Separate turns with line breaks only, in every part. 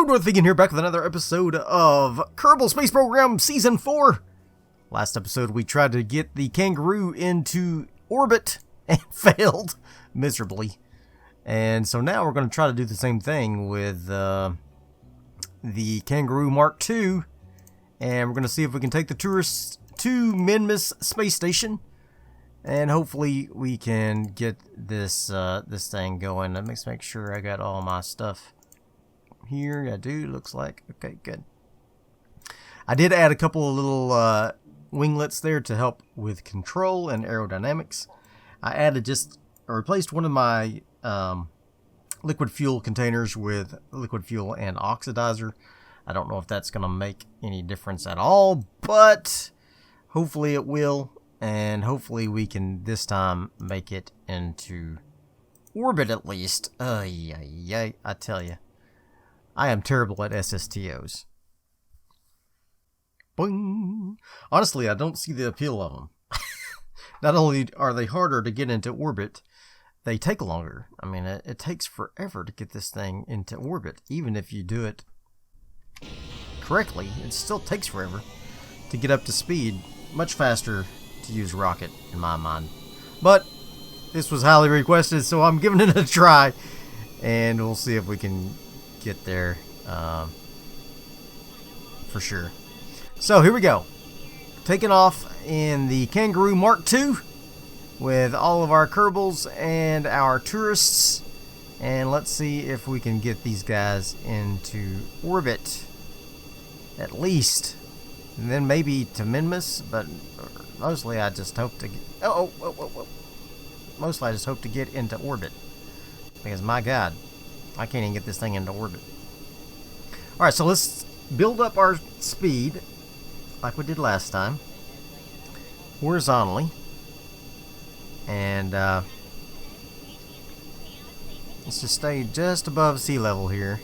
Darthvegan here, back with another episode of Kerbal Space Program Season 4. Last episode we tried to get the kangaroo into orbit and failed miserably. And so now we're going to try to do the same thing with the Kangaroo Mark II. And we're going to see if we can take the tourists to Minmus Space Station. And hopefully we can get this this thing going. Let me make sure I got all my stuff here. I do, looks like. Okay, good. I did add a couple of little winglets there to help with control and aerodynamics. I added replaced one of my liquid fuel containers with liquid fuel and oxidizer. I don't know if that's going to make any difference at all, but hopefully it will. And hopefully we can this time make it into orbit at least. I tell you, I am terrible at SSTOs. Boing. Honestly, I don't see the appeal of them. Not only are they harder to get into orbit, they take longer. I mean, it takes forever to get this thing into orbit. Even if you do it correctly, it still takes forever to get up to speed. Much faster to use rocket, in my mind. But this was highly requested, so I'm giving it a try. And we'll see if we can get there for sure. So here we go. Taking off in the Kangaroo Mark II with all of our Kerbals and our tourists. And let's see if we can get these guys into orbit at least. And then maybe to Minmus, but mostly I just hope to get... Mostly I just hope to get into orbit. Because my God, I can't even get this thing into orbit. Alright, so let's build up our speed like we did last time, horizontally, and let's just stay just above sea level here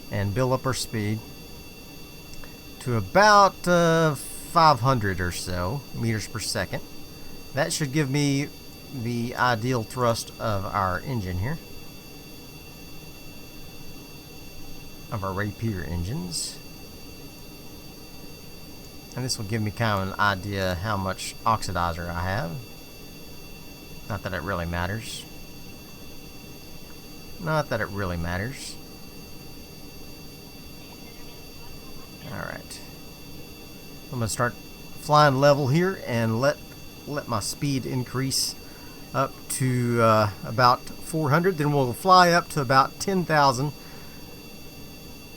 and build up our speed to about 500 or so meters per second. That should give me the ideal thrust of our engine here, of our Rapier engines. And this will give me kind of an idea how much oxidizer I have. Not that it really matters. Not that it really matters. Alright. I'm going to start flying level here and let my speed increase up to about 400. Then we'll fly up to about 10,000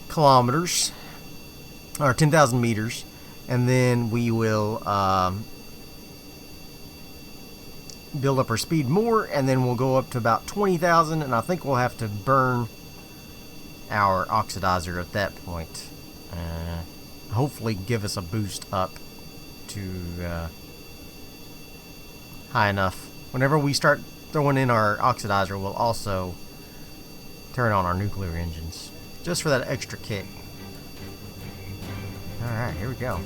kilometers. Or 10,000 meters. And then we will build up our speed more, and then we'll go up to about 20,000, and I think we'll have to burn our oxidizer at that point. Hopefully give us a boost up to high enough. Whenever we start throwing in our oxidizer, we'll also turn on our nuclear engines, just for that extra kick. Alright, here we go.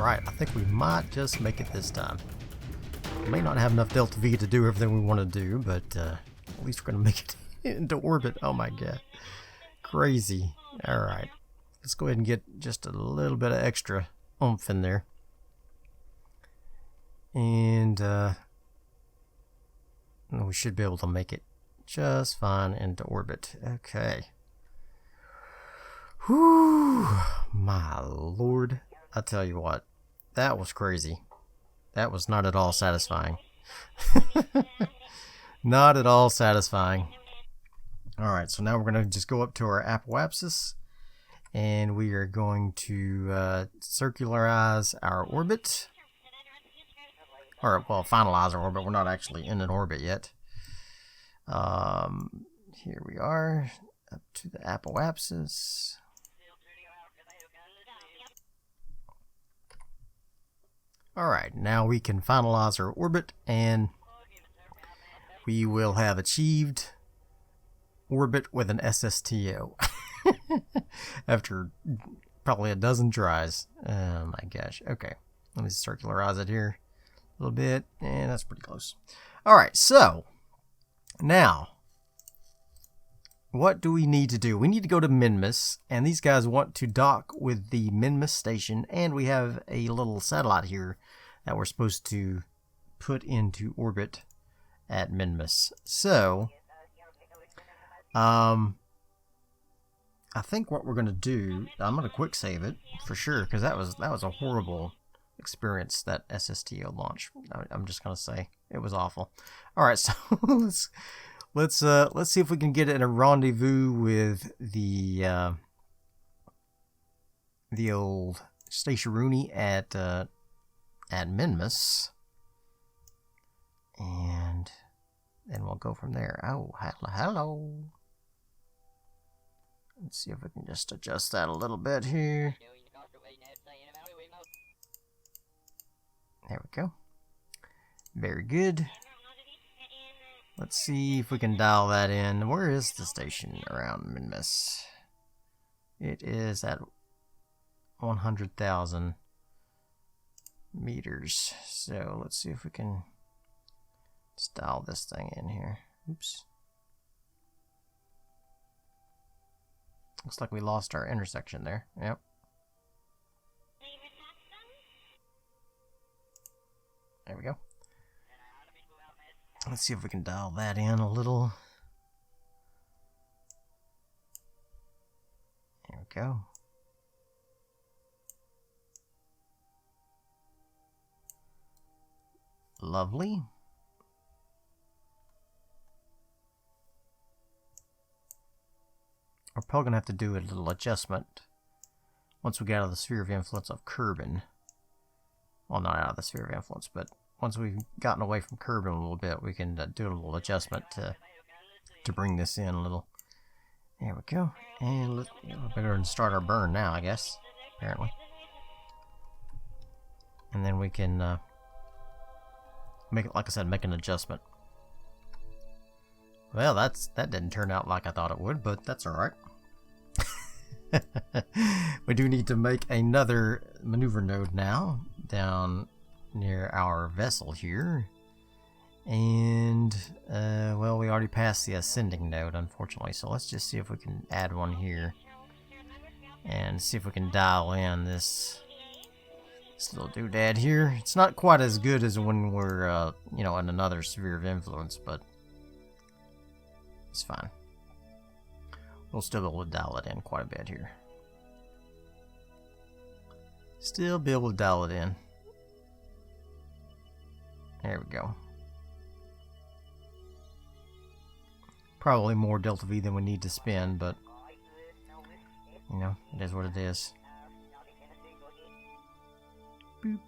Alright, I think we might just make it this time. We may not have enough Delta V to do everything we want to do, but at least we're going to make it into orbit. Oh my god. Crazy. Alright. Let's go ahead and get just a little bit of extra oomph in there. And we should be able to make it just fine into orbit. Okay. Whew. My lord. I tell you what. That was crazy. That was not at all satisfying. Not at all satisfying. Alright, so now we're going to just go up to our apoapsis. And we are going to circularize our orbit. Or, well, finalize our orbit. We're not actually in an orbit yet. Here we are. Up to the apoapsis. Alright, now we can finalize our orbit, and we will have achieved orbit with an SSTO. After probably a dozen tries. Oh my gosh. Okay, let me circularize it here a little bit, and that's pretty close. Alright, so now what do we need to do? We need to go to Minmus, and these guys want to dock with the Minmus Station, and we have a little satellite here that we're supposed to put into orbit at Minmus. So, I think what we're going to do, I'm going to quick save it for sure, because that was a horrible experience, that SSTO launch. I'm just going to say it was awful. All right, so let's see if we can get in a rendezvous with the old Station-Rooney at Minmus, and then we'll go from there. Oh, hello. Let's see if we can just adjust that a little bit here. There we go. Very good. Let's see if we can dial that in. Where is the station around Minmus? It is at 100,000 meters. So let's see if we can just dial this thing in here. Oops. Looks like we lost our intersection there. Yep. There we go. Let's see if we can dial that in a little. There we go. Lovely. We're probably going to have to do a little adjustment once we get out of the sphere of influence of Kerbal. Well, not out of the sphere of influence, but once we've gotten away from Kerbal a little bit, we can do a little adjustment to bring this in a little. There we go. And let's better start our burn now, I guess, apparently. And then we can make it, like I said, make an adjustment. Well, that didn't turn out like I thought it would, but that's alright. We do need to make another maneuver node now, down near our vessel here. And, well, we already passed the ascending node, unfortunately, so let's just see if we can add one here. And see if we can dial in this little doodad here. It's not quite as good as when we're, you know, in another sphere of influence, but it's fine. We'll still be able to dial it in quite a bit here. Still be able to dial it in. There we go. Probably more Delta V than we need to spend, but you know, it is what it is. Boop.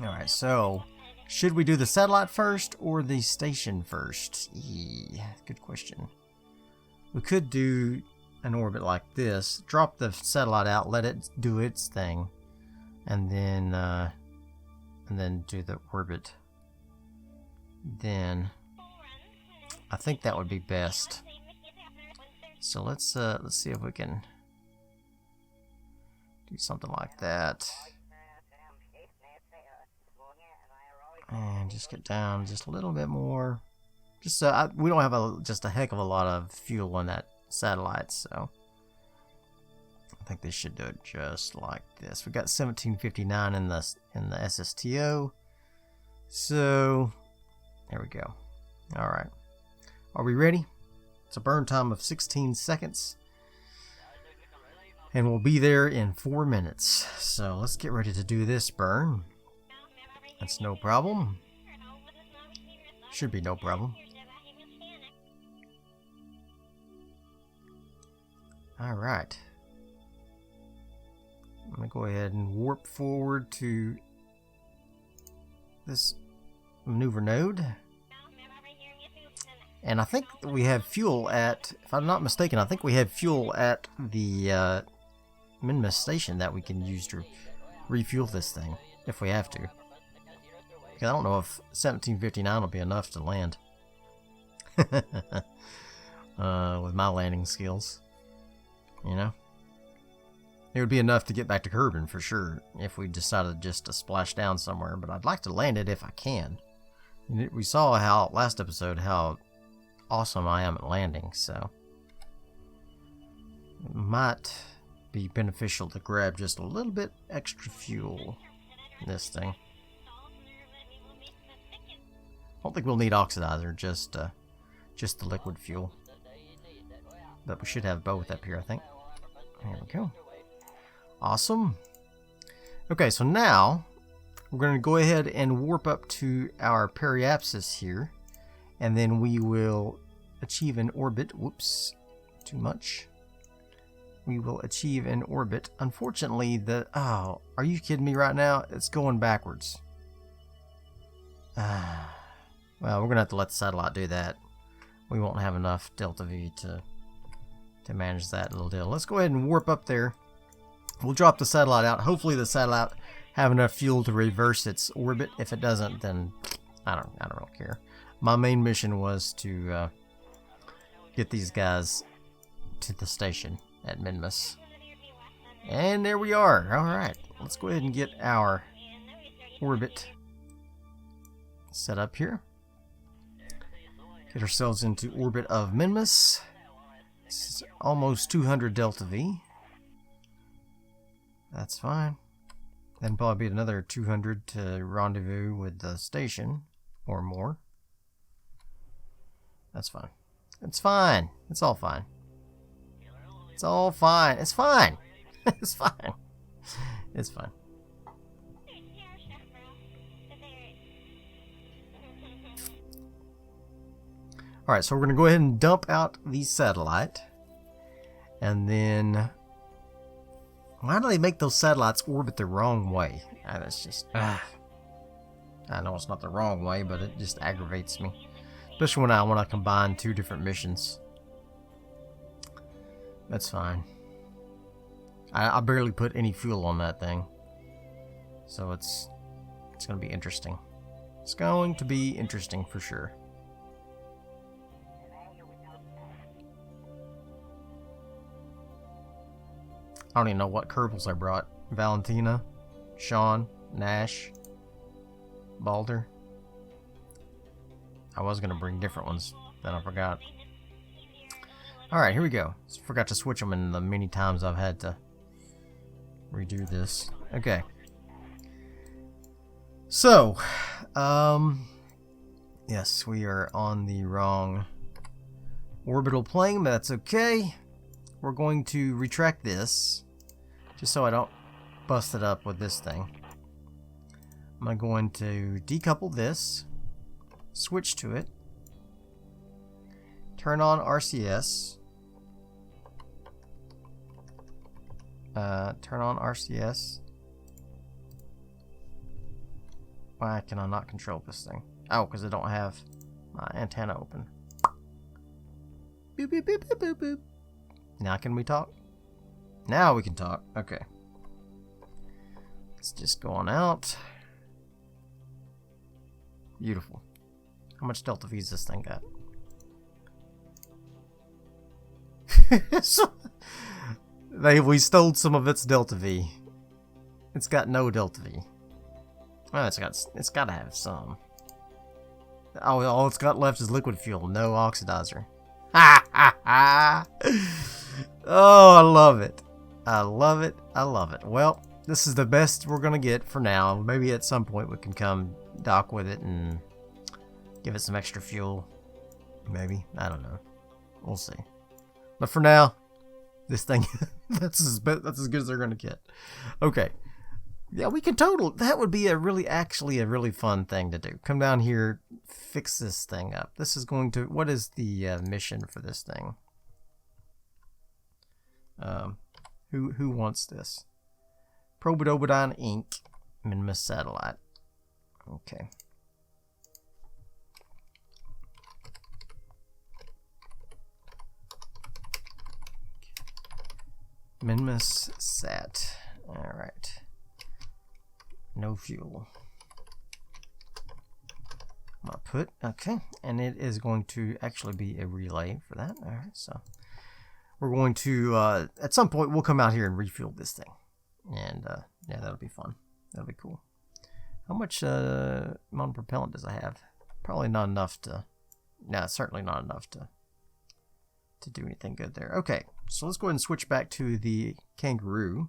Alright, so should we do the satellite first or the station first? Good question. We could do an orbit like this, drop the satellite out, let it do its thing, and then do the orbit. Then I think that would be best. So let's see if we can Do something like that. And just get down just a little bit more. Just we don't have just a heck of a lot of fuel on that satellite, so I think they should do it just like this. We got 1759 in the SSTO, so there we go. All right, are we ready? It's a burn time of 16 seconds, and we'll be there in 4 minutes. So let's get ready to do this burn. That's no problem. Should be no problem. Alright. I'm going to go ahead and warp forward to this maneuver node. And I think we have fuel at, if I'm not mistaken, I think we have fuel at the Minmus Station that we can use to refuel this thing, if we have to. Because I don't know if 1759 will be enough to land. With my landing skills. You know? It would be enough to get back to Kerbal for sure, if we decided just to splash down somewhere, but I'd like to land it if I can. We saw how, last episode, how awesome I am at landing, so it might be beneficial to grab just a little bit extra fuel in this thing. I don't think we'll need oxidizer, just the liquid fuel. But we should have both up here, I think. There we go. Awesome. Okay, so now we're going to go ahead and warp up to our periapsis here, and then we will achieve an orbit. Whoops, too much. We will achieve an orbit. Unfortunately, oh, are you kidding me right now? It's going backwards. Well, we're going to have to let the satellite do that. We won't have enough delta V to manage that little deal. Let's go ahead and warp up there. We'll drop the satellite out. Hopefully the satellite have enough fuel to reverse its orbit. If it doesn't, then I don't really care. My main mission was to get these guys to the station at Minmus. And there we are. Alright, let's go ahead and get our orbit set up here. Get ourselves into orbit of Minmus. It's almost 200 delta V. That's fine. Then probably be another 200 to rendezvous with the station or more. That's fine. It's fine. It's all fine. It's all fine. It's fine. It's fine. It's fine. Alright, so we're going to go ahead and dump out the satellite. And then... why do they make those satellites orbit the wrong way? That's just... I know it's not the wrong way, but it just aggravates me. Especially when I combine two different missions. That's fine. I barely put any fuel on that thing. So it's going to be interesting. It's going to be interesting for sure. I don't even know what Kerbals I brought. Valentina, Sean, Nash, Balder. I was going to bring different ones, then I forgot. Alright, here we go. Forgot to switch them in the many times I've had to redo this. Okay. So, yes, we are on the wrong orbital plane, but that's okay. We're going to retract this, just so I don't bust it up with this thing. I'm going to decouple this, switch to it, turn on RCS, turn on RCS. Why can I not control this thing? Oh, because I don't have my antenna open. Boop, boop, boop, boop, boop, boop. Now can we talk? Now we can talk. Okay. Let's just go on out. Beautiful. How much delta V has this thing got? We stole some of its Delta V. It's got no Delta V. Oh, it's got to have some. Oh, all it's got left is liquid fuel, no oxidizer. Ha ha ha! Oh, I love it. I love it. I love it. Well, this is the best we're gonna get for now. Maybe at some point we can come dock with it and give it some extra fuel. Maybe. I don't know. We'll see. But for now, this thing, that's as good as they're gonna get. Okay. Yeah, we can total. That would be actually a really fun thing to do. Come down here, fix this thing up. This is going to. What is the mission for this thing? Who wants this? Probodobodine Inc. Minmus satellite. Okay. Minmus sat. All right. No fuel. I'm gonna put, okay, and it is going to actually be a relay for that. All right, so we're going to at some point we'll come out here and refuel this thing, and yeah, that'll be fun. That'll be cool. How much amount of propellant does I have? Probably not enough to. No, certainly not enough to do anything good there. Okay, so let's go ahead and switch back to the kangaroo,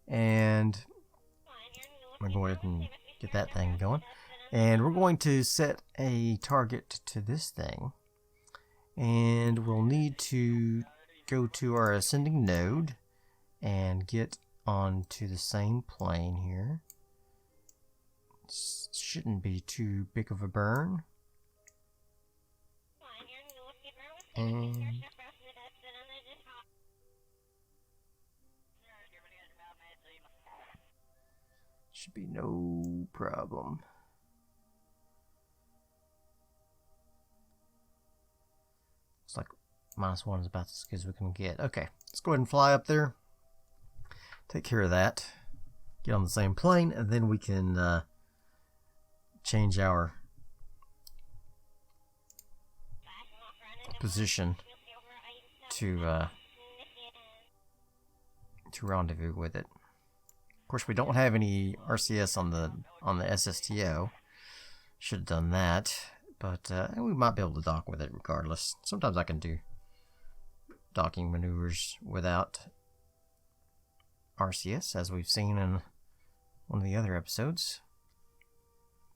and I'm going to go ahead and get that thing going. And we're going to set a target to this thing. And we'll need to go to our ascending node and get onto the same plane here. Shouldn't be too big of a burn. And should be no problem. Looks like -1 is about as good as we can get. Okay, let's go ahead and fly up there. Take care of that. Get on the same plane, and then we can change our position to rendezvous with it. Of course, we don't have any RCS on the SSTO. Should have done that, but we might be able to dock with it regardless. Sometimes I can do docking maneuvers without RCS, as we've seen in one of the other episodes.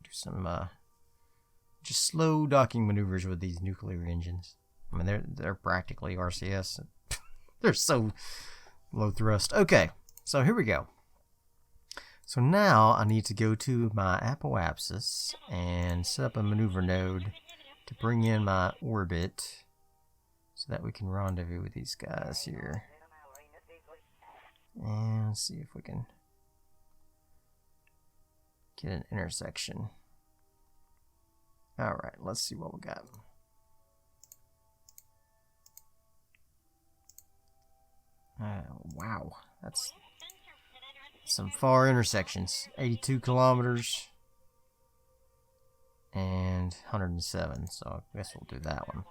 Do some just slow docking maneuvers with these nuclear engines. I mean, they're practically RCS. They're so low thrust. Okay, so here we go. So now I need to go to my apoapsis and set up a maneuver node to bring in my orbit so that we can rendezvous with these guys here. And see if we can get an intersection. Alright, let's see what we got. Wow, that's some far intersections. 82 kilometers and 107, so I guess we'll do that one.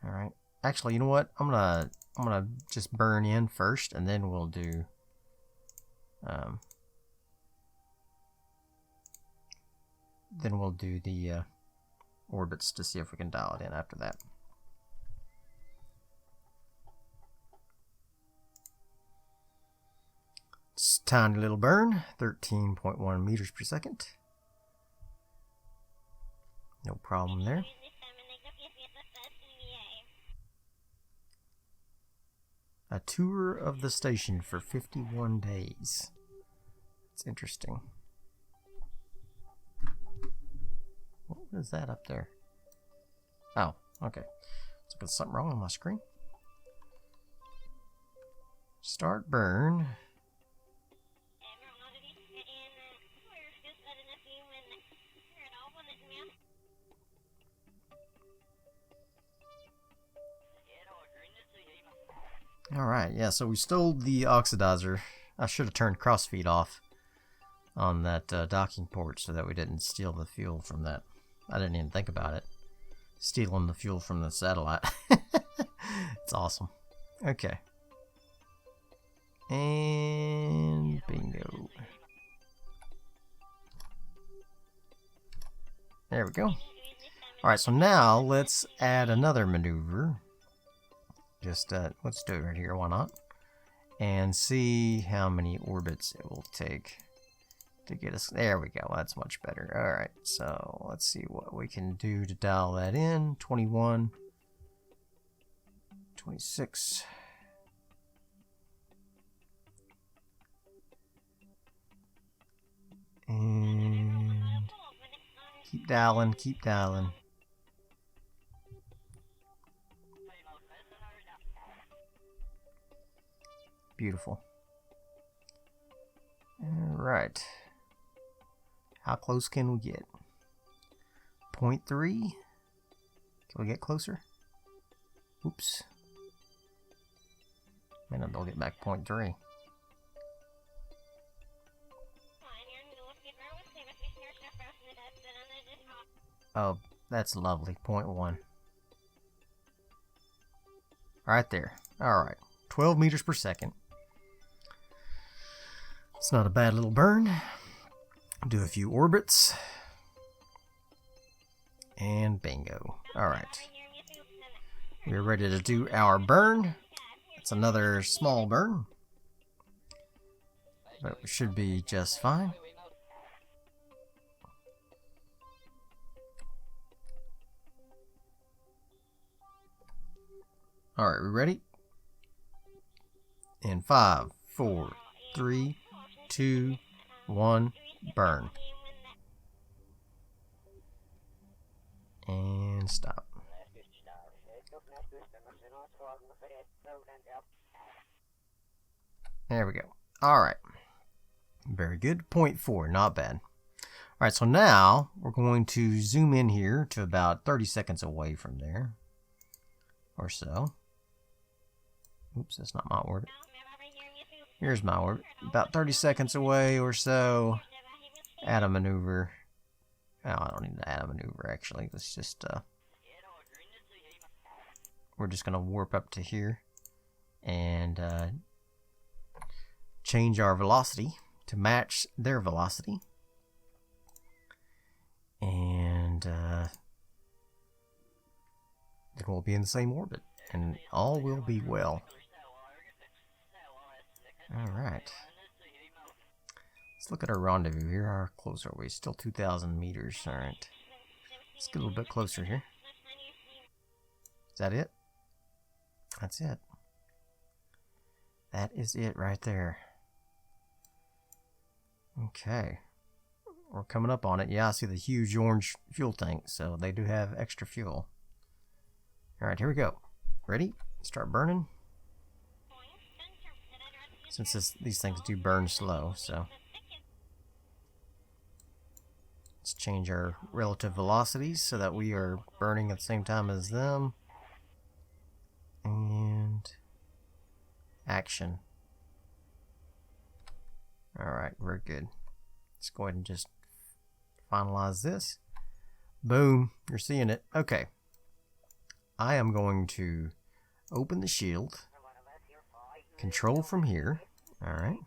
Alright. Actually, you know what? I'm gonna just burn in first, and then we'll do the orbits to see if we can dial it in after that. It's a tiny little burn, 13.1 meters per second. No problem there. A tour of the station for 51 days. It's interesting. What is that up there? Oh, okay. So there's something wrong on my screen. Start burn. Alright, yeah, so we stole the oxidizer. I should have turned crossfeed off on that docking port so that we didn't steal the fuel from that. I didn't even think about it. Stealing the fuel from the satellite. It's awesome. Okay. And bingo. There we go. Alright, so now let's add another maneuver. Just, let's do it right here, why not? And see how many orbits it will take to get us. There we go, that's much better. Alright, so let's see what we can do to dial that in. 21, 26. And keep dialing, keep dialing. Beautiful. Alright. How close can we get? 0.3? Can we get closer? Oops. May not be able to get back 0.3. Oh, that's lovely. 0.1. Right there. Alright. 12 meters per second. It's not a bad little burn. Do a few orbits. And bingo. Alright. We're ready to do our burn. It's another small burn. But it should be just fine. Alright, we ready? In 5, 4, 3, 2, 1, burn. And stop. There we go. Alright. Very good. 0.4, not bad. Alright, so now we're going to zoom in here to about 30 seconds away from there. Or so. Oops, that's not my orbit. Here's my orbit. About 30 seconds away or so. Add a maneuver. Oh, I don't need to add a maneuver actually. Let's just we're just gonna warp up to here and change our velocity to match their velocity. And then we'll be in the same orbit and all will be well. Alright. Let's look at our rendezvous here. How close are we? Still 2,000 meters. Alright. Let's get a little bit closer here. Is that it? That's it. That is it right there. Okay. We're coming up on it. Yeah, I see the huge orange fuel tank, so they do have extra fuel. Alright, here we go. Ready? Start burning. Since these things do burn slow, so let's change our relative velocities so that we are burning at the same time as them. And action. Alright, very good. Let's go ahead and just finalize this. Boom, you're seeing it. Okay. I am going to open the shield. Control from here. Alright.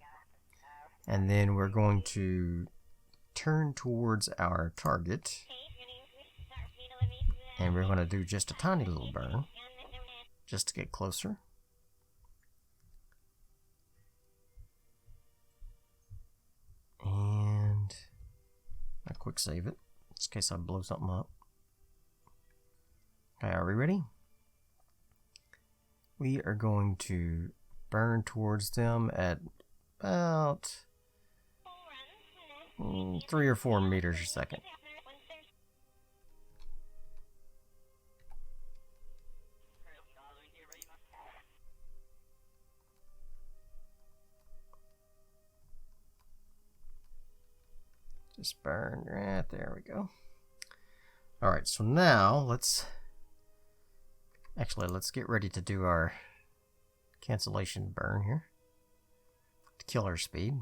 And then we're going to turn towards our target. And we're going to do just a tiny little burn. Just to get closer. And I'll quick save it. Just in case I blow something up. Okay, are we ready? We are going to burn towards them at about 3 or 4 meters a second. Just burn right there. We go. Alright, so now let's get ready to do our cancellation burn here to kill our speed.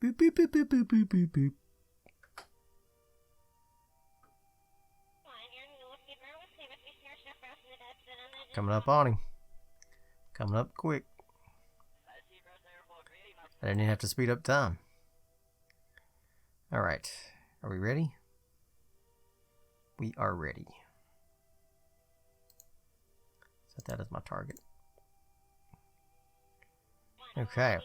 Boop, boop, boop, boop, boop, boop, boop, boop. Coming up on him. Coming up quick. I didn't even have to speed up time. Alright. Are we ready? We are ready. Set that as my target. Okay.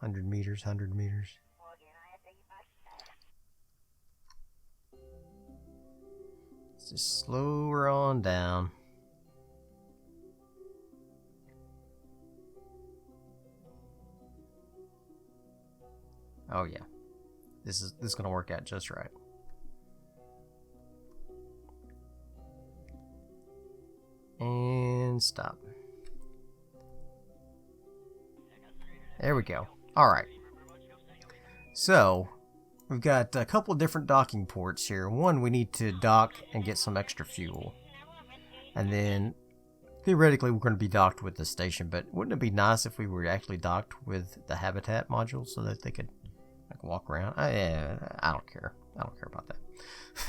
100 meters, 100 meters. Let's just slow her on down. Oh yeah. This is gonna work out just right. And stop. There we go. Alright. So, we've got a couple of different docking ports here. One, we need to dock and get some extra fuel. And then, theoretically, we're going to be docked with the station, but wouldn't it be nice if we were actually docked with the habitat module so that they could like walk around? I don't care. I don't care about that.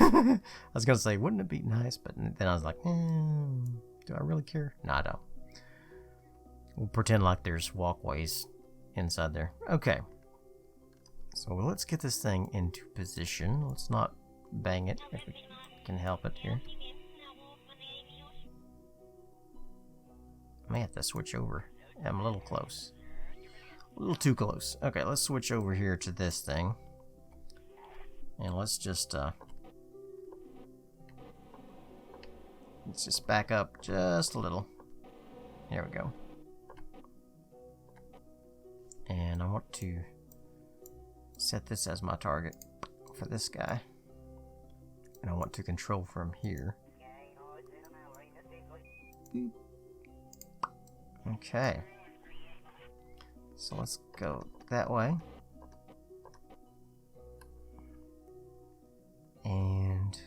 I was going to say, wouldn't it be nice? But then I was like, do I really care? No, I don't. We'll pretend like there's walkways inside there. Okay. So let's get this thing into position. Let's not bang it if we can help it here. I may have to switch over. I'm a little close. A little too close. Okay, let's switch over here to this thing. And let's just back up just a little. There we go. And I want to set this as my target for this guy. And I want to control from here. Boop. Okay. So let's go that way. And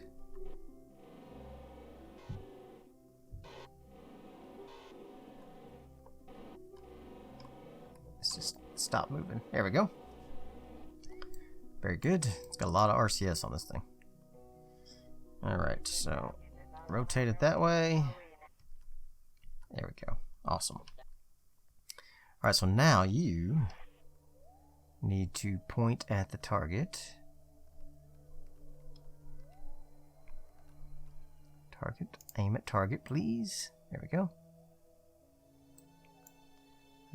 let's just stop moving. There we go. Very good. It's got a lot of RCS on this thing. Alright, so rotate it that way. There we go. Awesome. Alright, so now you need to point at the target. Target. Aim at target, please. There we go.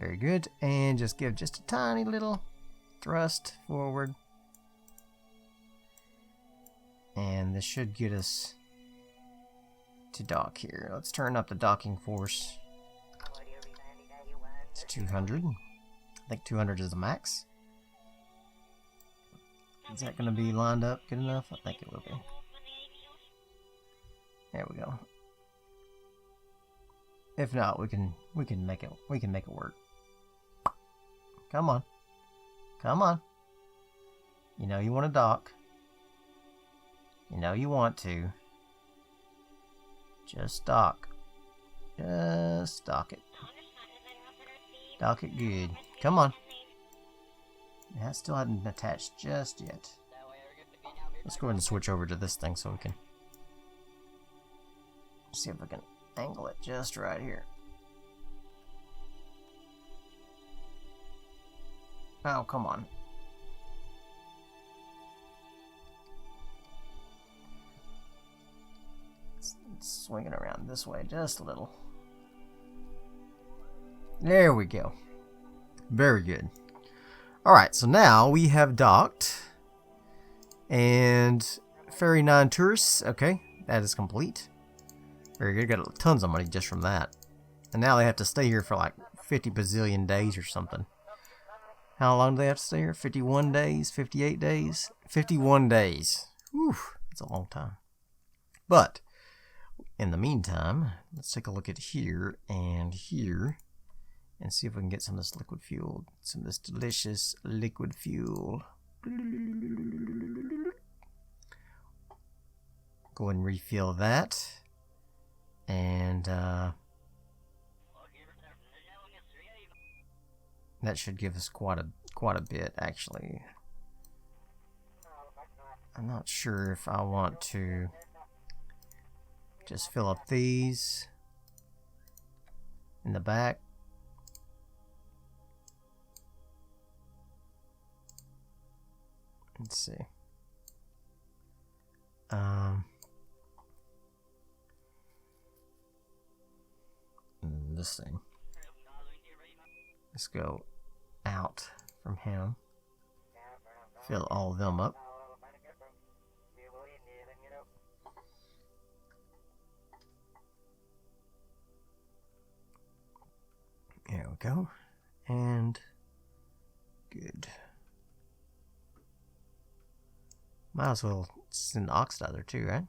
Very good. And just give just a tiny little thrust forward. And this should get us to dock here. Let's turn up the docking force to 200. I think 200 is the max. Is that going to be lined up good enough? I think it will be. There we go. If not, we can make it work. Come on. Come on. You know you want to dock. You know you want to. Just dock. Just dock it. Dock it good. Come on. Yeah, it still hadn't attached just yet. Let's go ahead and switch over to this thing so we can see if I can angle it just right here. Oh, come on. It's swinging around this way just a little. There we go. Very good. Alright, so now we have docked. And ferry 9 tourists. Okay, that is complete. Very good. Got tons of money just from that. And now they have to stay here for like 50 bazillion days or something. How long do they have to stay here? 51 days? 58 days? 51 days. Whew, that's a long time. But, in the meantime, let's take a look at here and here. And see if we can get some of this liquid fuel. Some of this delicious liquid fuel. Go ahead and refill that. And that should give us quite a bit, actually. I'm not sure if I want to Just fill up these in the back. Let's see. This thing. Let's go out from him. Fill all of them up. There we go. And good. Might as well send the oxidizer too, right?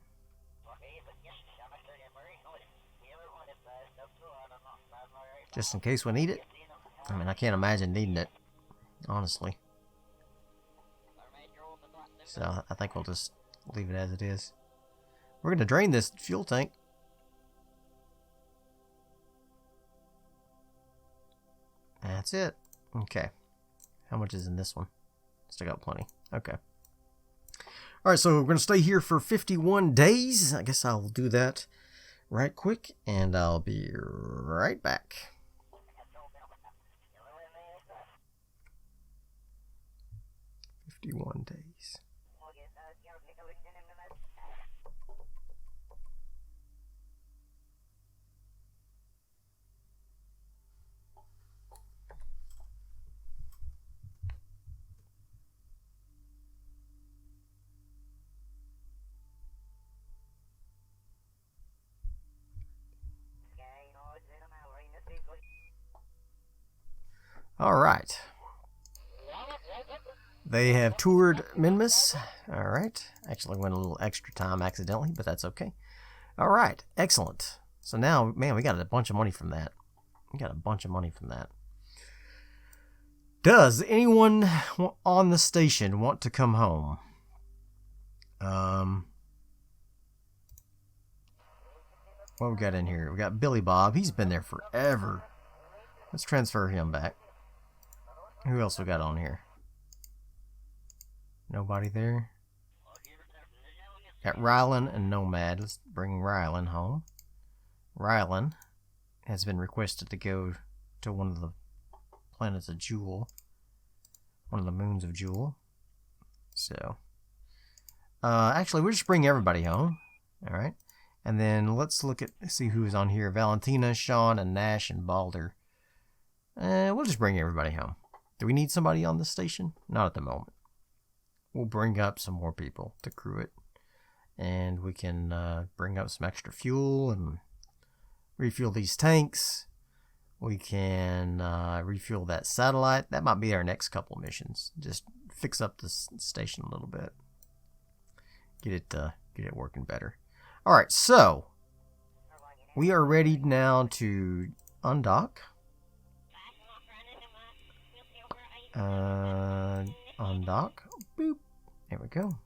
Just in case we need it. I mean, I can't imagine needing it, honestly. So I think we'll just leave it as it is. We're going to drain this fuel tank. That's it. Okay. How much is in this one? Still got plenty. Okay. Alright, so we're going to stay here for 51 days. I guess I'll do that right quick, and I'll be right back. 51 days. All right. They have toured Minmus. All right. Actually went a little extra time accidentally, but that's okay. All right. Excellent. So now, man, we got a bunch of money from that. Does anyone on the station want to come home? What we got in here? We got Billy Bob. He's been there forever. Let's transfer him back. Who else we got on here? Nobody there. Got Rylan and Nomad. Let's bring Rylan home. Rylan has been requested to go to one of the planets of Jewel. One of the moons of Jewel. So, actually, we'll just bring everybody home. Alright. And then let's see who's on here. Valentina, Sean, and Nash, and Balder. We'll just bring everybody home. Do we need somebody on the station? Not at the moment. We'll bring up some more people to crew it. And we can bring up some extra fuel and refuel these tanks. We can refuel that satellite. That might be our next couple missions. Just fix up the station a little bit. Get it working better. Alright, so we are ready now to undock. Undock. Boop. There we go.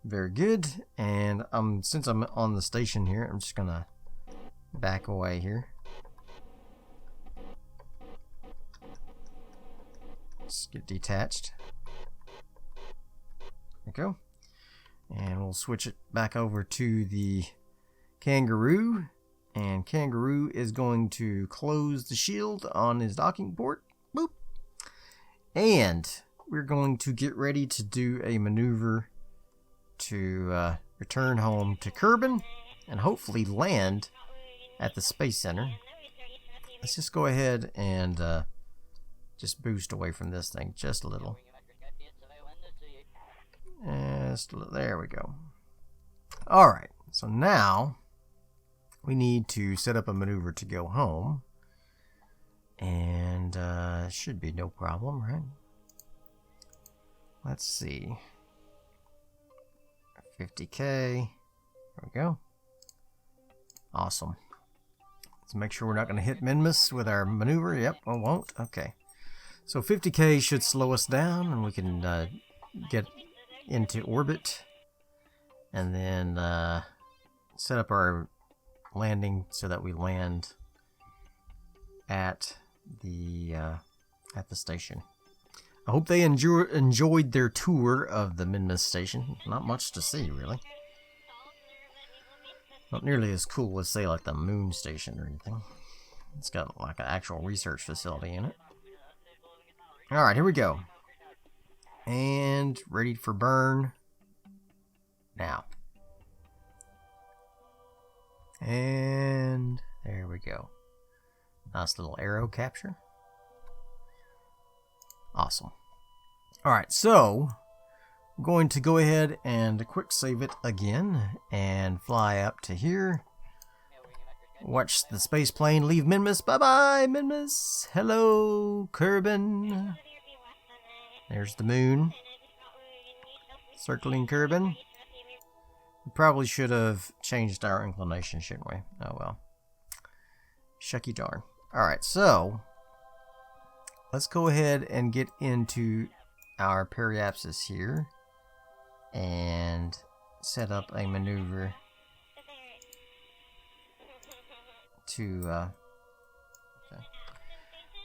Very good. And since I'm on the station here, I'm just gonna back away here. Just get detached. There we go. And we'll switch it back over to the Kangaroo. And Kangaroo is going to close the shield on his docking port. Boop. And we're going to get ready to do a maneuver to return home to Kerbal and hopefully land at the Space Center. Let's just go ahead and just boost away from this thing just a little. There we go. Alright, so now we need to set up a maneuver to go home. And should be no problem, right? Let's see. 50K. There we go. Awesome. Let's make sure we're not going to hit Minmus with our maneuver. Yep, we won't. Okay. So 50K should slow us down, and we can get into orbit. And then set up our landing so that we land at the station. I hope they enjoyed their tour of the Minmus station. Not much to see, really. Not nearly as cool as, say, like the moon station or anything. It's got like an actual research facility in it. Alright, here we go. And ready for burn. Now. And there we go. Nice little arrow capture. Awesome. Alright, so I'm going to go ahead and quick save it again and fly up to here. Watch the space plane leave Minmus. Bye-bye, Minmus. Hello, Kerbal. There's the moon. Circling Kerbal. We probably should have changed our inclination, shouldn't we? Oh well. Shucky darn. Alright, so let's go ahead and get into our periapsis here and set up a maneuver to okay.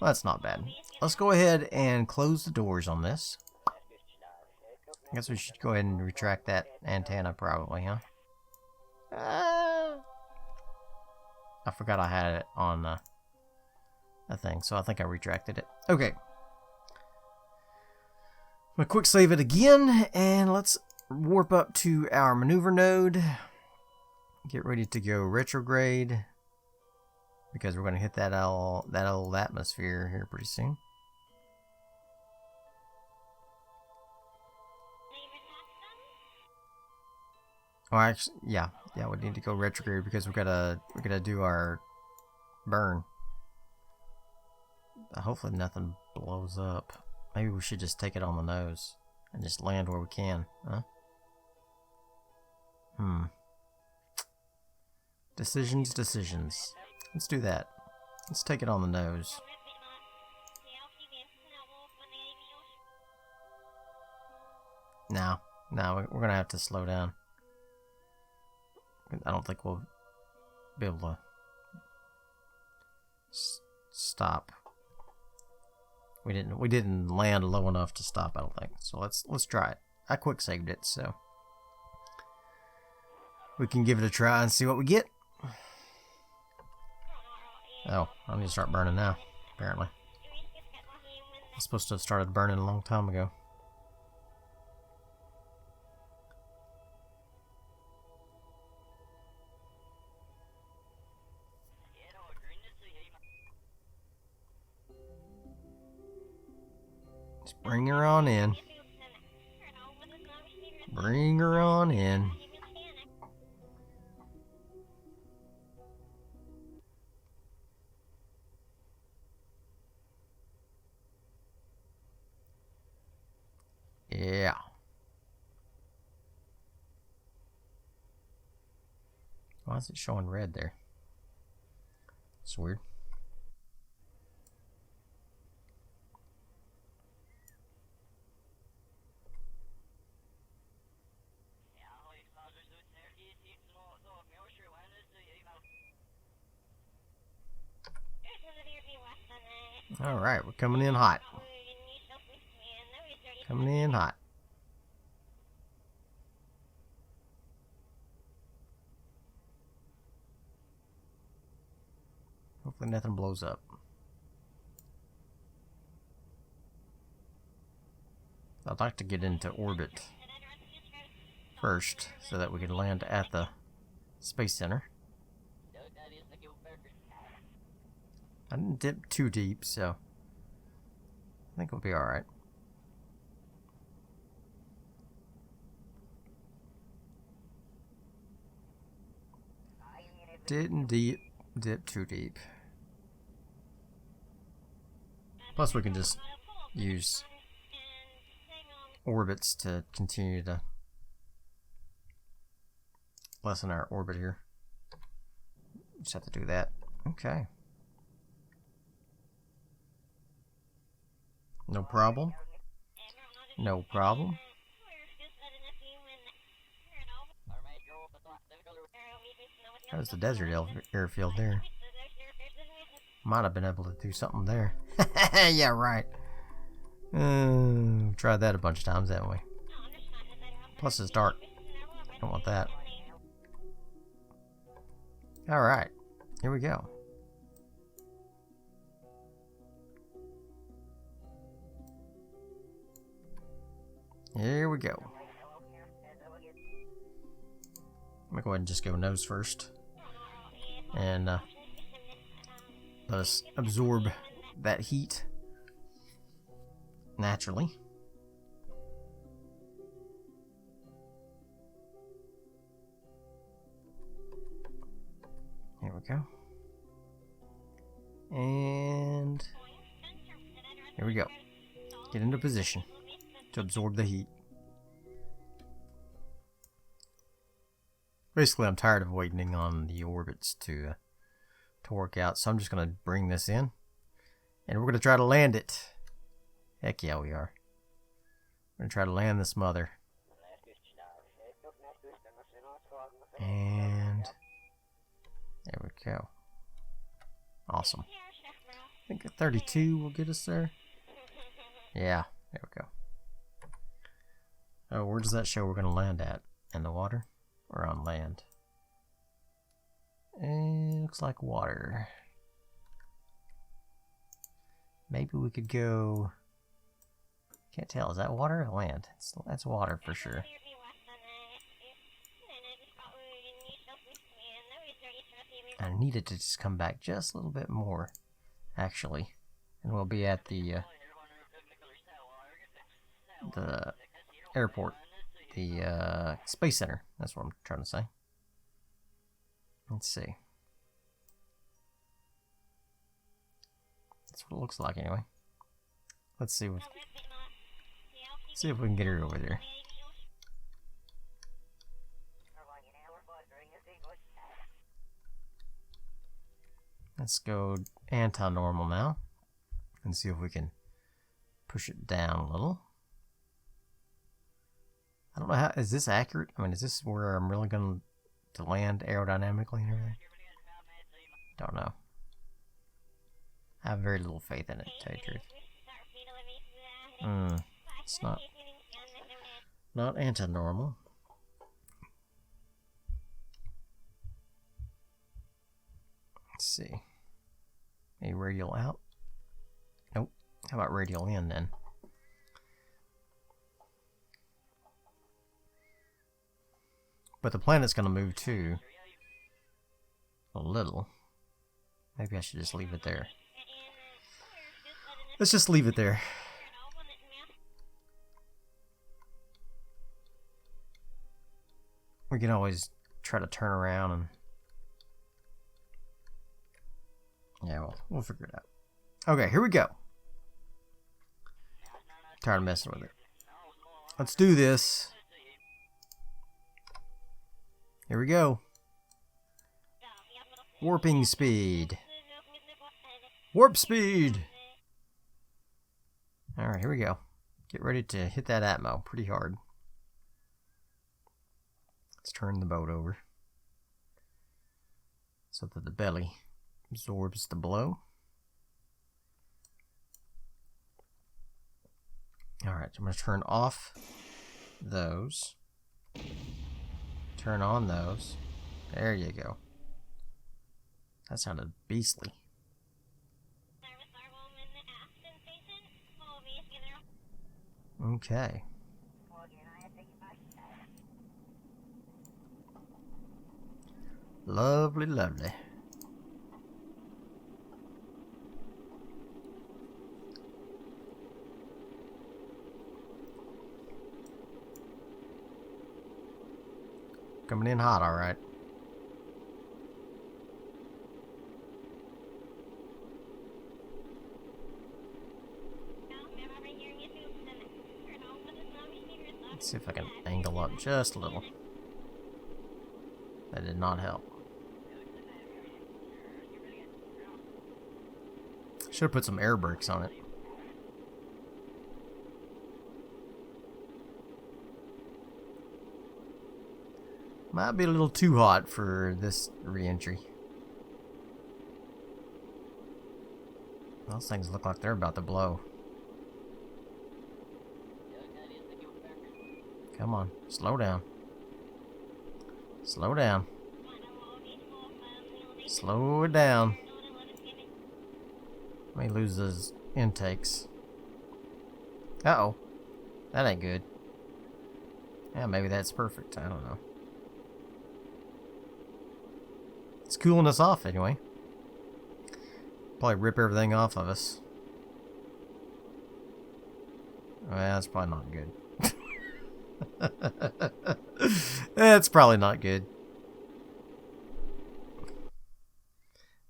Well, that's not bad. Let's go ahead and close the doors on this. I guess we should go ahead and retract that antenna probably, huh? I forgot I had it on a thing, so I think I retracted it. Okay. I'm gonna quick save it again, and let's warp up to our maneuver node. Get ready to go retrograde, because we're gonna hit that old atmosphere here pretty soon. Oh, actually, yeah, we need to go retrograde because we gotta do our burn. Hopefully nothing blows up. Maybe we should just take it on the nose and just land where we can, huh? Decisions. Let's do that. Let's take it on the nose. No, we're gonna have to slow down. I don't think we'll be able to stop. We didn't land low enough to stop, I don't think. So let's try it. I quick saved it, so we can give it a try and see what we get. Oh, I need to start burning now, apparently. I'm supposed to have started burning a long time ago. Just bring her on in. Bring her on in. Yeah. Why is it showing red there? It's weird. Alright, we're coming in hot. Coming in hot. Hopefully nothing blows up. I'd like to get into orbit first so that we can land at the Space Center. I didn't dip too deep, so I think we'll be alright. Didn't dip too deep. Plus we can just use orbits to continue to lessen our orbit here. Just have to do that. Okay. No problem. No problem. There's the desert airfield there. Might have been able to do something there. Yeah, right. Tried that a bunch of times, haven't we? Plus it's dark. Don't want that. Alright, here we go. Here we go. I'm gonna go ahead and just go nose first. And let us absorb that heat naturally. Here we go. And here we go. Get into position to absorb the heat. Basically, I'm tired of waiting on the orbits to work out, so I'm just going to bring this in, and we're going to try to land it. Heck yeah, we are. We're going to try to land this mother. And there we go. Awesome. I think a 32 will get us there. Yeah, there we go. Oh, where does that show we're going to land at? In the water? Or on land? It looks like water. Maybe we could go... Can't tell. Is that water or land? That's water for sure. I need it to just come back just a little bit more, actually. And we'll be at the airport. The Space Center. That's what I'm trying to say. Let's see. That's what it looks like anyway. Let's see if we can get her over there. Let's go anti-normal now and see if we can push it down a little. I don't know how, is this accurate? I mean, is this where I'm really going to land aerodynamically and everything? Don't know. I have very little faith in it, to tell you the truth. It's not anti-normal. Let's see. A radial out? Nope. How about radial in then? But the planet's going to move too. A little. Maybe I should just leave it there. Let's just leave it there. We can always try to turn around and... Yeah, well, we'll figure it out. Okay, here we go. Tired of messing with it. Let's do this. Here we go. Warping speed. Warp speed! Alright, here we go. Get ready to hit that atmo pretty hard. Let's turn the boat over so that the belly absorbs the blow. Alright, I'm going to turn off those. Turn on those. There you go. That sounded beastly. Okay. Lovely, lovely. Coming in hot, all right. Let's see if I can angle up just a little. That did not help. Should have put some air brakes on it. Might be a little too hot for this re-entry. Those things look like they're about to blow. Come on, slow down. Slow down. Slow it down. Let me lose those intakes. Uh-oh. That ain't good. Yeah, maybe that's perfect. I don't know. It's cooling us off anyway. Probably rip everything off of us. Well, that's probably not good. That's probably not good.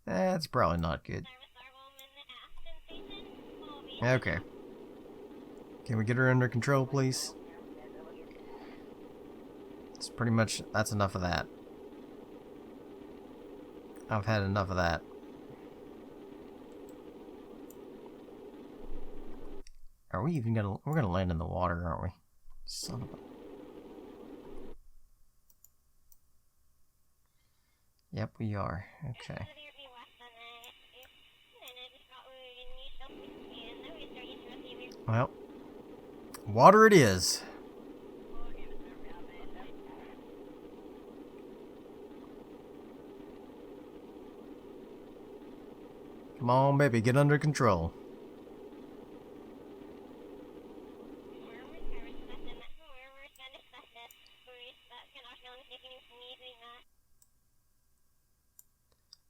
That's probably not good. Okay. Can we get her under control, please? It's pretty much, that's enough of that. I've had enough of that. Are we even gonna, we're gonna land in the water, aren't we? Son of a... Yep, we are. Okay. Well, water it is. Come on, baby, get under control.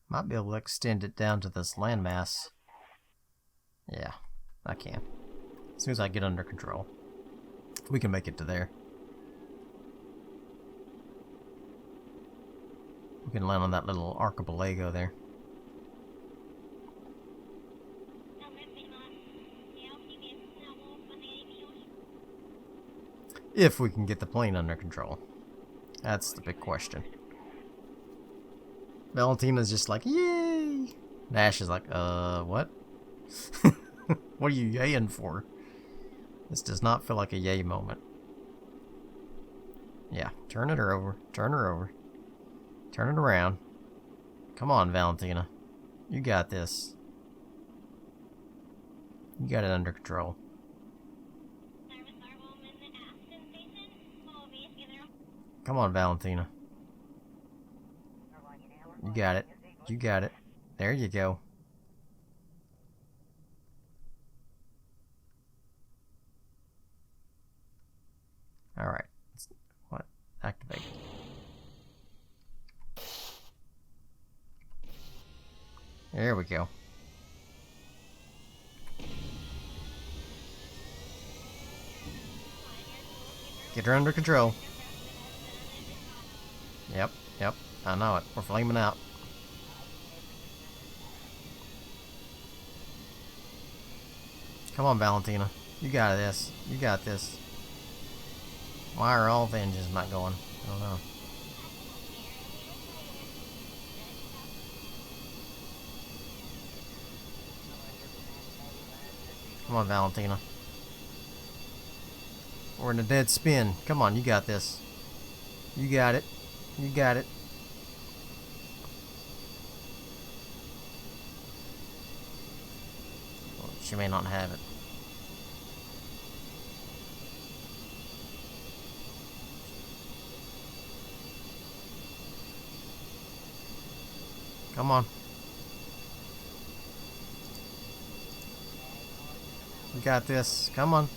Might be able to extend it down to this landmass. Yeah, I can. As soon as I get under control, we can make it to there. We can land on that little archipelago there. If we can get the plane under control. That's the big question. Valentina's just like, yay! Nash is like, what? What are you yaying for? This does not feel like a yay moment. Yeah, turn it over. Turn her over. Turn it around. Come on, Valentina. You got this. You got it under control. Come on, Valentina. You got it. You got it. There you go. Alright. What? Activate. There we go. Get her under control. Yep, yep. I know it. We're flaming out. Come on, Valentina. You got this. You got this. Why are all the engines not going? I don't know. Come on, Valentina. We're in a dead spin. Come on, you got this. You got it. You got it. Well, she may not have it. Come on. You got this. Come on.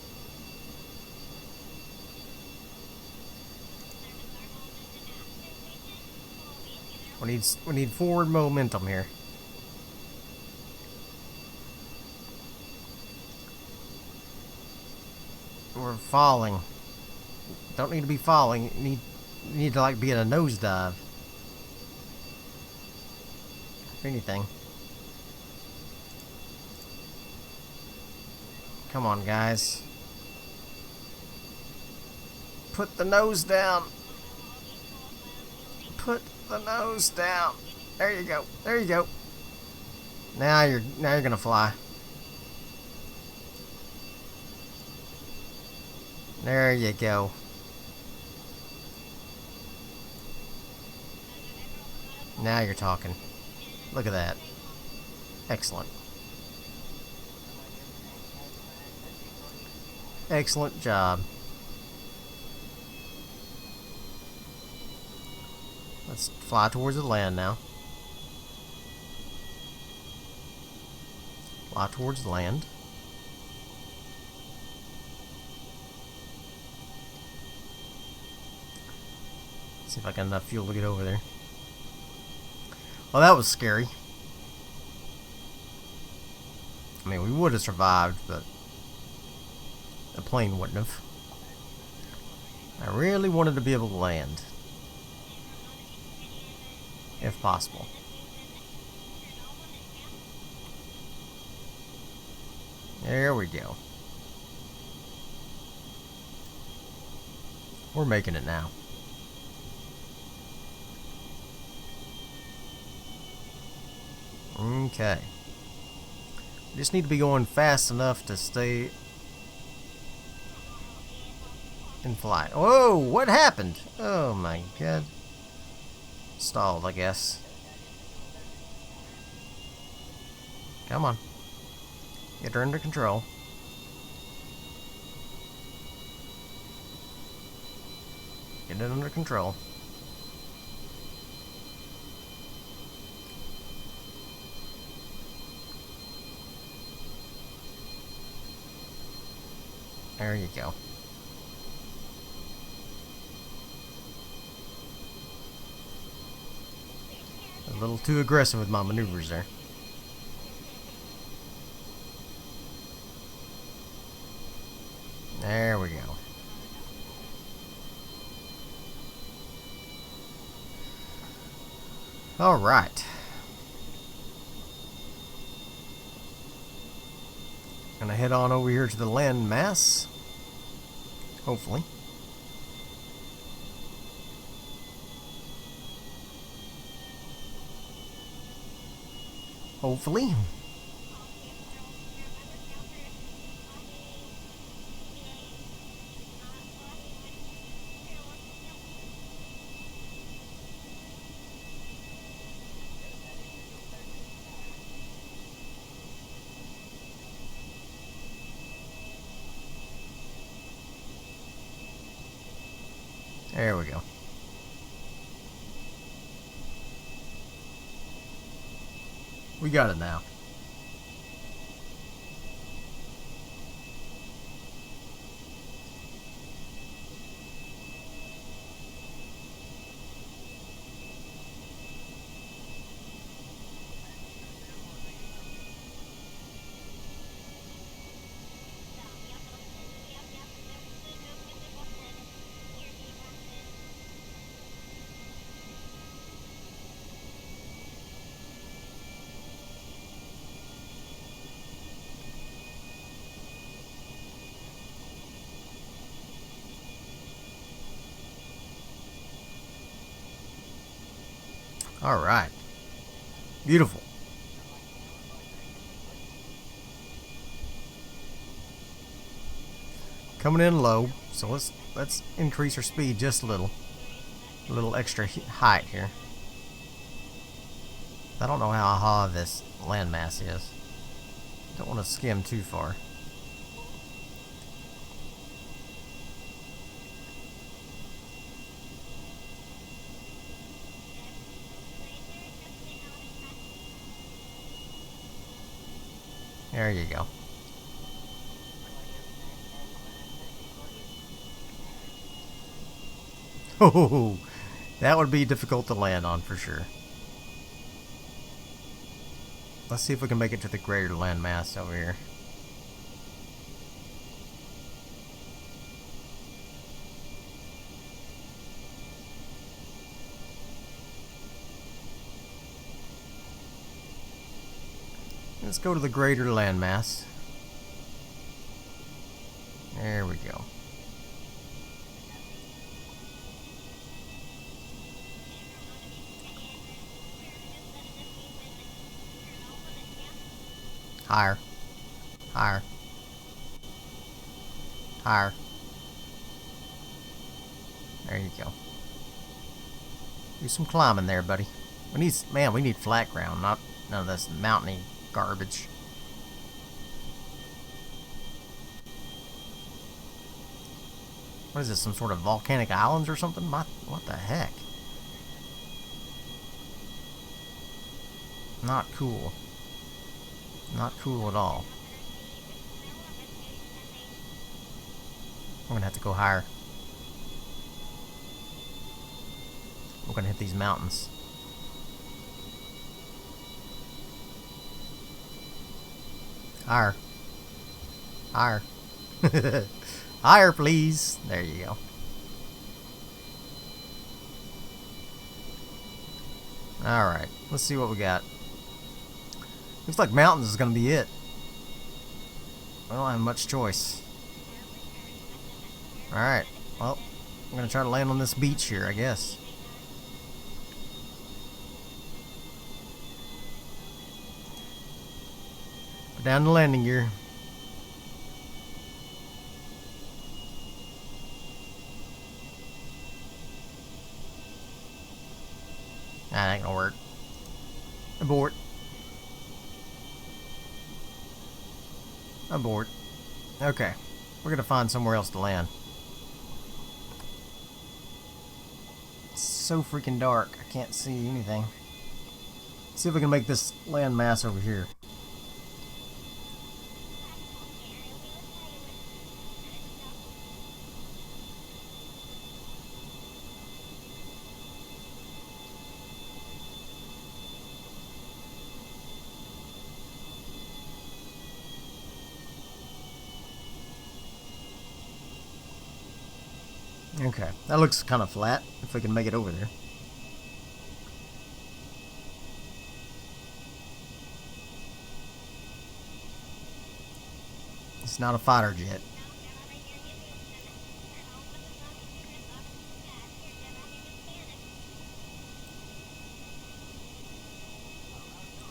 We need forward momentum here. We're falling. Don't need to be falling. You need to like be in a nosedive. If anything. Come on, guys. Put the nose down. Put the nose down. There you go. There you go. Now you're gonna fly. There you go. Now you're talking. Look at that. Excellent. Excellent job. Let's fly towards the land now. Fly towards land. See if I got enough fuel to get over there. Well, that was scary. I mean, we would have survived, but the plane wouldn't have. I really wanted to be able to land, if possible. There we go. We're making it now. Okay. Just need to be going fast enough to stay in flight. Whoa, what happened? Oh my god. Stalled, I guess. Come on. Get her under control. Get it under control. There you go. A little too aggressive with my maneuvers there. There we go. All right. Gonna head on over here to the land mass. Hopefully. Hopefully. There we go. We got it now. All right. Beautiful. Coming in low, so let's increase our speed just a little extra height here. I don't know how high this landmass is. Don't want to skim too far. There you go. Oh, that would be difficult to land on for sure. Let's see if we can make it to the greater landmass over here. Let's go to the greater landmass. There we go. Higher. Higher. Higher. There you go. Do some climbing there, buddy. We need flat ground, not none of this mountainy garbage. What is this, some sort of volcanic islands or something? What the heck? Not cool. Not cool at all. I'm gonna have to go higher. We're gonna hit these mountains. Higher. Higher. Higher, please. There you go. Alright, let's see what we got. Looks like mountains is gonna be it. I don't have much choice. Alright, well, I'm gonna try to land on this beach here, I guess. Put down the landing gear. That ain't gonna work. Abort. Abort. Okay. We're gonna find somewhere else to land. It's so freaking dark. I can't see anything. Let's see if we can make this land mass over here. Okay, that looks kind of flat, if we can make it over there. It's not a fighter jet.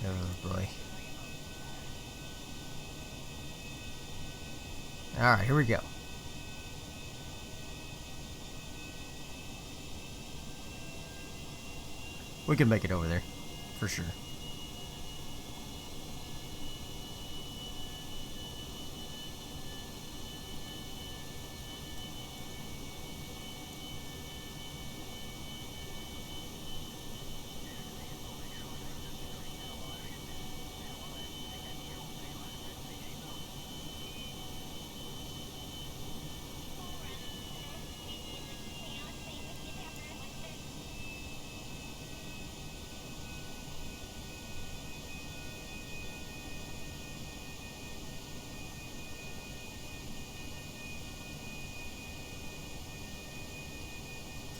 Oh boy. Alright, here we go. We can make it over there, for sure.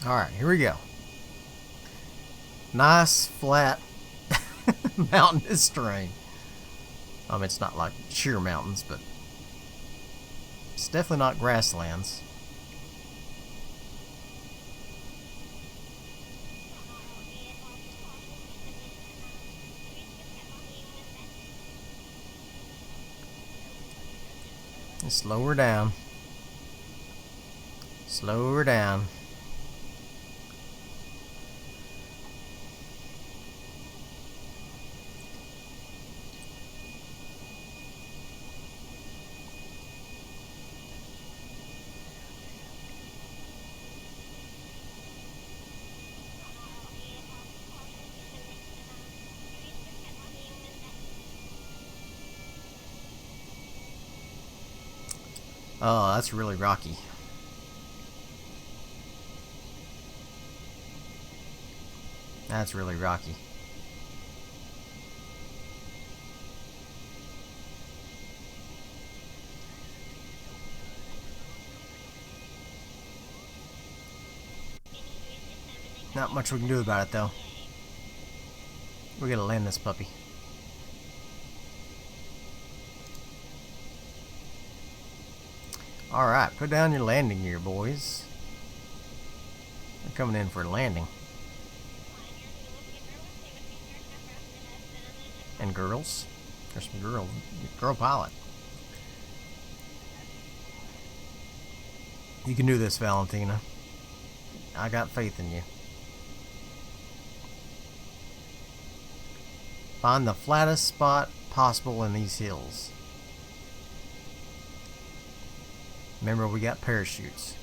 Alright, here we go. Nice, flat, mountainous terrain. I mean, it's not like sheer mountains, but it's definitely not grasslands. Just slow her down. Slow her down. Oh, that's really rocky. That's really rocky. Not much we can do about it, though. We gotta land this puppy. Alright, put down your landing gear, boys. They're coming in for a landing. And girls. There's some girl pilot. You can do this, Valentina. I got faith in you. Find the flattest spot possible in these hills. Remember, we got parachutes.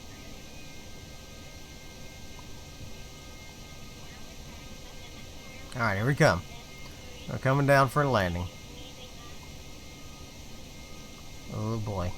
Alright, here we come. We're coming down for a landing. Oh boy.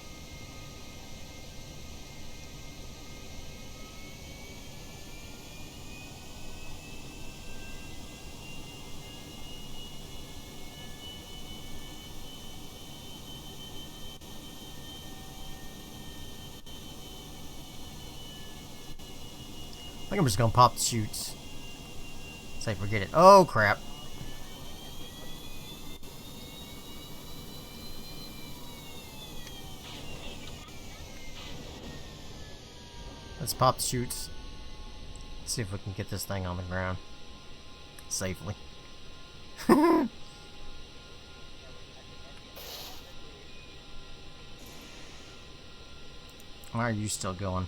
I think I'm just gonna pop the chutes. Say, forget it. Oh crap. Let's pop the chutes. Let's see if we can get this thing on the ground safely. Why are you still going?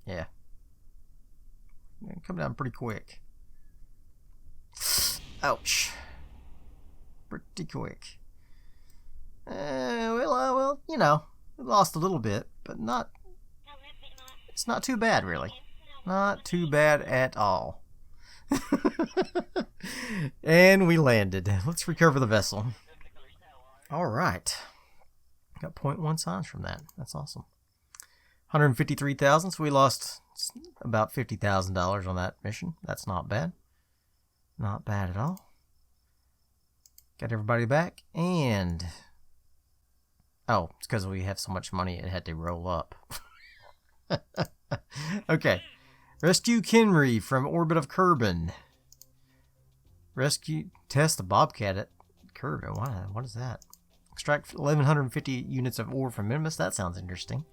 Yeah. Come down pretty quick. Ouch. Pretty quick. Well, you know, we lost a little bit, but not. It's not too bad, really. Not too bad at all. And we landed. Let's recover the vessel. Alright. Got 0.1 signs from that. That's awesome. 153,000, so we lost about $50,000 on that mission. That's not bad. Not bad at all. Got everybody back, and... Oh, it's because we have so much money it had to roll up. Okay. Rescue Kenry from orbit of Kerbal. Test the Bobcat at Kerbal. What is that? Extract 1,150 units of ore from Minmus. That sounds interesting.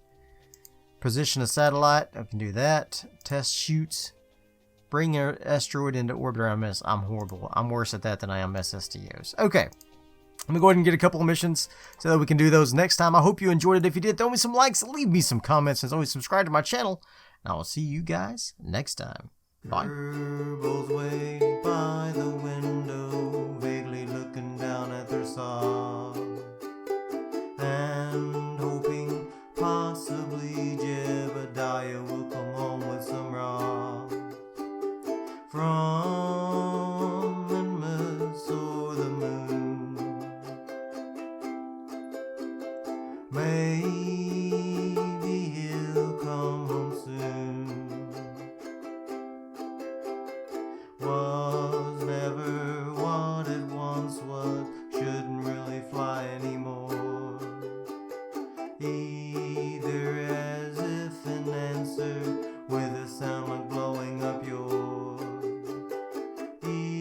Position a satellite. I can do that. Test chutes. Bring an asteroid into orbit around Minmus. I'm horrible. I'm worse at that than I am SSTOs. Okay. Let me go ahead and get a couple of missions so that we can do those next time. I hope you enjoyed it. If you did, throw me some likes, leave me some comments, and as always, subscribe to my channel. And I will see you guys next time. Bye.
Kerbal's waiting by the window, vaguely looking down at their saw, and hoping possibly Jebediah will come home with some raw from Minmus or the moon. Maybe he'll come home soon. Was never what it once was, shouldn't really fly anymore. Either as if an answer with a sound like blowing up your ears.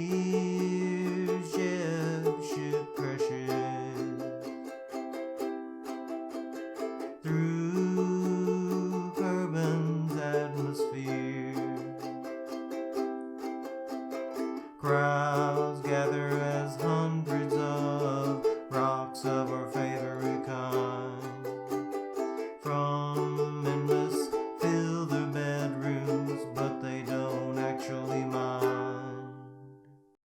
Ship crashes through Kerbal's atmosphere. Crowds gather as hundreds